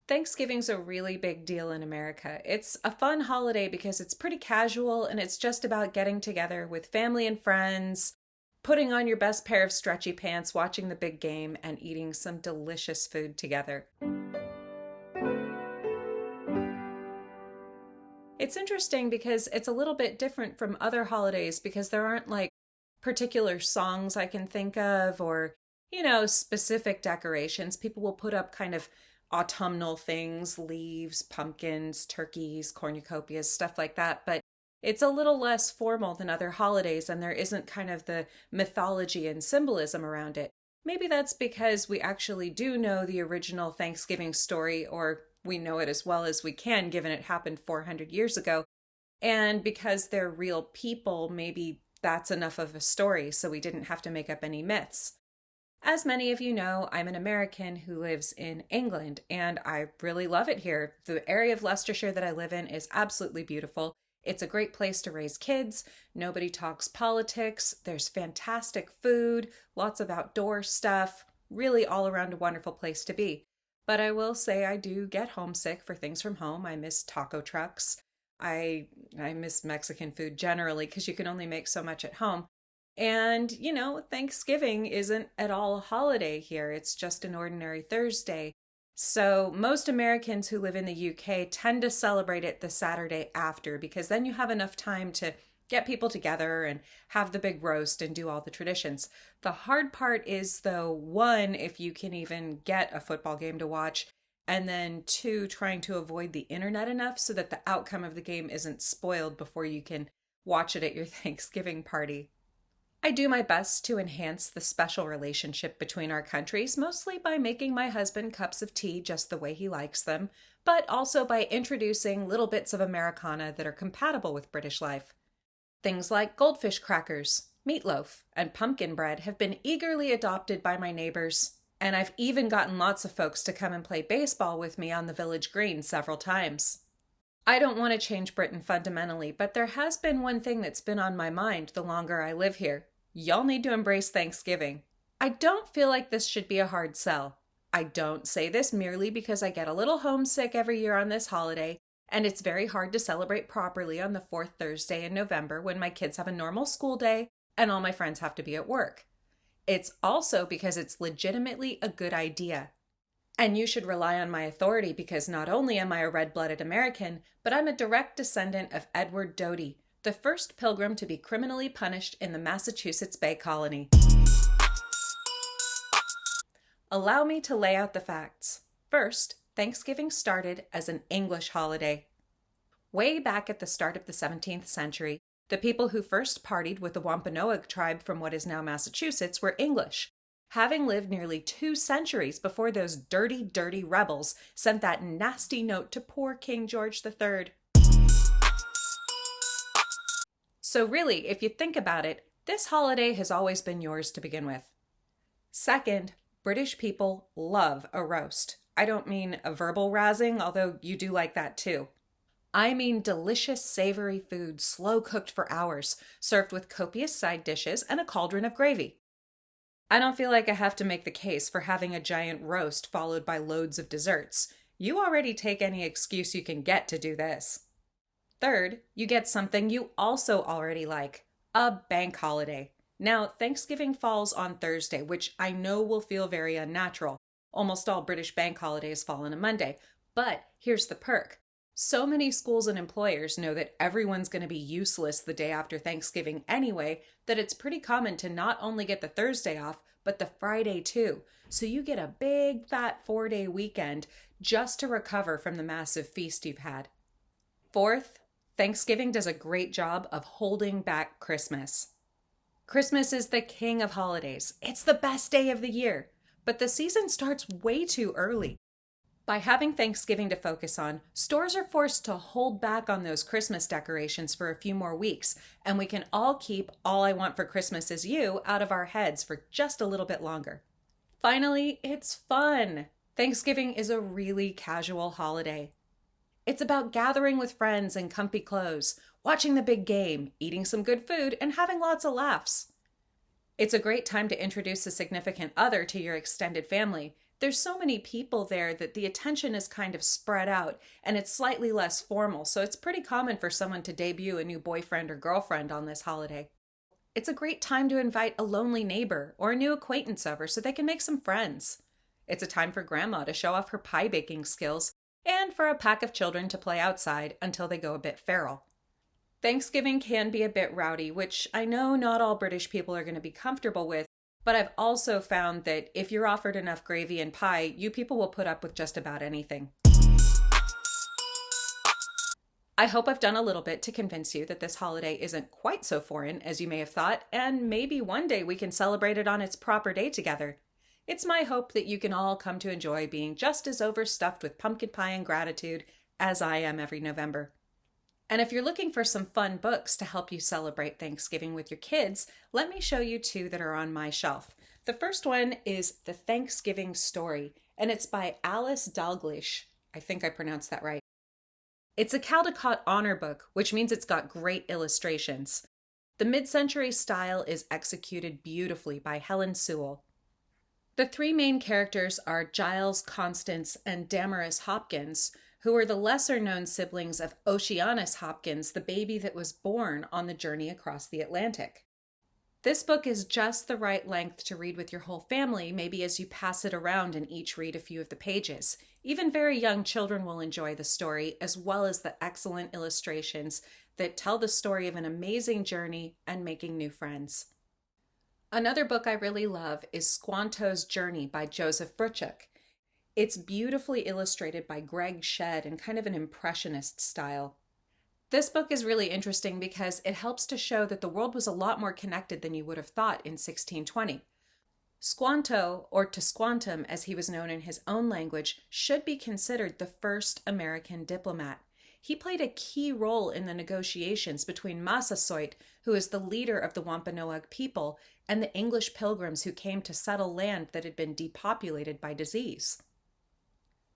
Thanksgiving's a really big deal in America. It's a fun holiday because it's pretty casual and it's just about getting together with family and friends, putting on your best pair of stretchy pants, watching the big game, and eating some delicious food together. It's interesting because it's a little bit different from other holidays because there aren't like particular songs I can think of or, specific decorations. People will put up kind of autumnal things, leaves, pumpkins, turkeys, cornucopias, stuff like that. But it's a little less formal than other holidays, and there isn't kind of the mythology and symbolism around it. Maybe that's because we actually do know the original Thanksgiving story, or we know it as well as we can, given it happened 400 years ago. And because they're real people, maybe that's enough of a story, so we didn't have to make up any myths. As many of you know, I'm an American who lives in England, and I really love it here. The area of Leicestershire that I live in is absolutely beautiful. It's a great place to raise kids. Nobody talks politics. There's fantastic food, lots of outdoor stuff, really all around a wonderful place to be. But I will say I do get homesick for things from home. I miss taco trucks. I miss Mexican food generally because you can only make so much at home. And, Thanksgiving isn't at all a holiday here. It's just an ordinary Thursday. So most Americans who live in the UK tend to celebrate it the Saturday after because then you have enough time to get people together and have the big roast and do all the traditions. The hard part is, though, one, if you can even get a football game to watch, and then two, trying to avoid the internet enough so that the outcome of the game isn't spoiled before you can watch it at your Thanksgiving party. I do my best to enhance the special relationship between our countries, mostly by making my husband cups of tea just the way he likes them, but also by introducing little bits of Americana that are compatible with British life. Things like goldfish crackers, meatloaf, and pumpkin bread have been eagerly adopted by my neighbors, and I've even gotten lots of folks to come and play baseball with me on the village green several times. I don't want to change Britain fundamentally, but there has been one thing that's been on my mind the longer I live here. Y'all need to embrace Thanksgiving. I don't feel like this should be a hard sell. I don't say this merely because I get a little homesick every year on this holiday, and it's very hard to celebrate properly on the fourth Thursday in November when my kids have a normal school day and all my friends have to be at work. It's also because it's legitimately a good idea. And you should rely on my authority because not only am I a red-blooded American, but I'm a direct descendant of Edward Doty, the first pilgrim to be criminally punished in the Massachusetts Bay Colony. Allow me to lay out the facts. First, Thanksgiving started as an English holiday. Way back at the start of the 17th century, the people who first partied with the Wampanoag tribe from what is now Massachusetts were English, having lived nearly 2 centuries before those dirty, dirty rebels sent that nasty note to poor King George III. So really, if you think about it, this holiday has always been yours to begin with. Second, British people love a roast. I don't mean a verbal razzing, although you do like that too. I mean delicious, savory food, slow cooked for hours, served with copious side dishes and a cauldron of gravy. I don't feel like I have to make the case for having a giant roast followed by loads of desserts. You already take any excuse you can get to do this. Third, you get something you also already like, a bank holiday. Now, Thanksgiving falls on Thursday, which I know will feel very unnatural. Almost all British bank holidays fall on a Monday. But here's the perk. So many schools and employers know that everyone's going to be useless the day after Thanksgiving anyway, that it's pretty common to not only get the Thursday off, but the Friday too. So you get a big fat 4-day weekend just to recover from the massive feast you've had. Fourth, Thanksgiving does a great job of holding back Christmas. Christmas is the king of holidays. It's the best day of the year, but the season starts way too early. By having Thanksgiving to focus on, stores are forced to hold back on those Christmas decorations for a few more weeks, and we can all keep "All I Want for Christmas Is You" out of our heads for just a little bit longer. Finally, it's fun. Thanksgiving is a really casual holiday. It's about gathering with friends in comfy clothes, watching the big game, eating some good food, and having lots of laughs. It's a great time to introduce a significant other to your extended family, There's so many people there that the attention is kind of spread out and it's slightly less formal, so it's pretty common for someone to debut a new boyfriend or girlfriend on this holiday. It's a great time to invite a lonely neighbor or a new acquaintance over so they can make some friends. It's a time for grandma to show off her pie baking skills and for a pack of children to play outside until they go a bit feral. Thanksgiving can be a bit rowdy, which I know not all British people are going to be comfortable with, but I've also found that if you're offered enough gravy and pie, you people will put up with just about anything. I hope I've done a little bit to convince you that this holiday isn't quite so foreign as you may have thought, and maybe one day we can celebrate it on its proper day together. It's my hope that you can all come to enjoy being just as overstuffed with pumpkin pie and gratitude as I am every November. And if you're looking for some fun books to help you celebrate Thanksgiving with your kids, let me show you two that are on my shelf. The first one is The Thanksgiving Story, and it's by Alice Dalglish. I think I pronounced that right. It's a Caldecott honor book, which means it's got great illustrations. The mid-century style is executed beautifully by Helen Sewell. The three main characters are Giles, Constance, and Damaris Hopkins, who are the lesser-known siblings of Oceanus Hopkins, the baby that was born on the journey across the Atlantic. This book is just the right length to read with your whole family, maybe as you pass it around and each read a few of the pages. Even very young children will enjoy the story, as well as the excellent illustrations that tell the story of an amazing journey and making new friends. Another book I really love is Squanto's Journey by Joseph Bruchuk. It's beautifully illustrated by Greg Shedd in kind of an impressionist style. This book is really interesting because it helps to show that the world was a lot more connected than you would have thought in 1620. Squanto, or Tisquantum as he was known in his own language, should be considered the first American diplomat. He played a key role in the negotiations between Massasoit, who is the leader of the Wampanoag people, and the English pilgrims who came to settle land that had been depopulated by disease.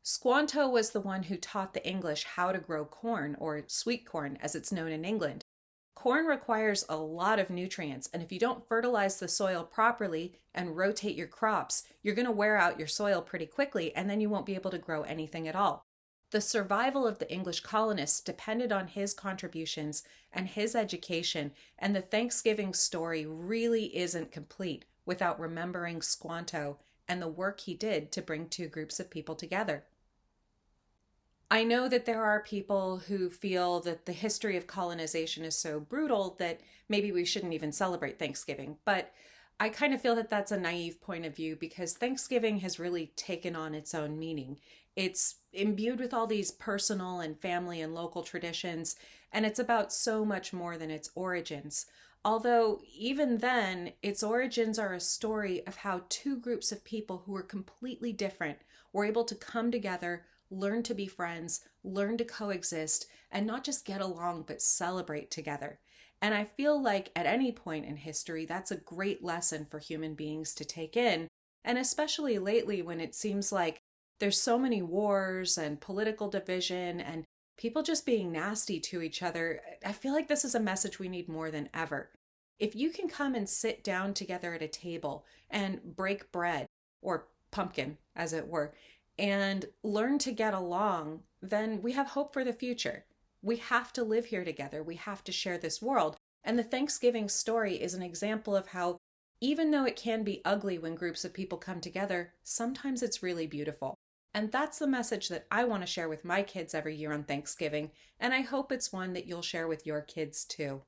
Squanto was the one who taught the English how to grow corn, or sweet corn as it's known in England. Corn requires a lot of nutrients, and if you don't fertilize the soil properly and rotate your crops, you're going to wear out your soil pretty quickly, and then you won't be able to grow anything at all. The survival of the English colonists depended on his contributions and his education, and the Thanksgiving story really isn't complete without remembering Squanto and the work he did to bring two groups of people together. I know that there are people who feel that the history of colonization is so brutal that maybe we shouldn't even celebrate Thanksgiving, but I kind of feel that that's a naive point of view because Thanksgiving has really taken on its own meaning. It's imbued with all these personal and family and local traditions, and it's about so much more than its origins. Although, even then, its origins are a story of how two groups of people who were completely different were able to come together, learn to be friends, learn to coexist, and not just get along, but celebrate together. And I feel like at any point in history, that's a great lesson for human beings to take in, and especially lately when it seems like there's so many wars and political division and people just being nasty to each other. I feel like this is a message we need more than ever. If you can come and sit down together at a table and break bread, or pumpkin, as it were, and learn to get along, then we have hope for the future. We have to live here together. We have to share this world. And the Thanksgiving story is an example of how, even though it can be ugly when groups of people come together, sometimes it's really beautiful. And that's the message that I want to share with my kids every year on Thanksgiving, and I hope it's one that you'll share with your kids too.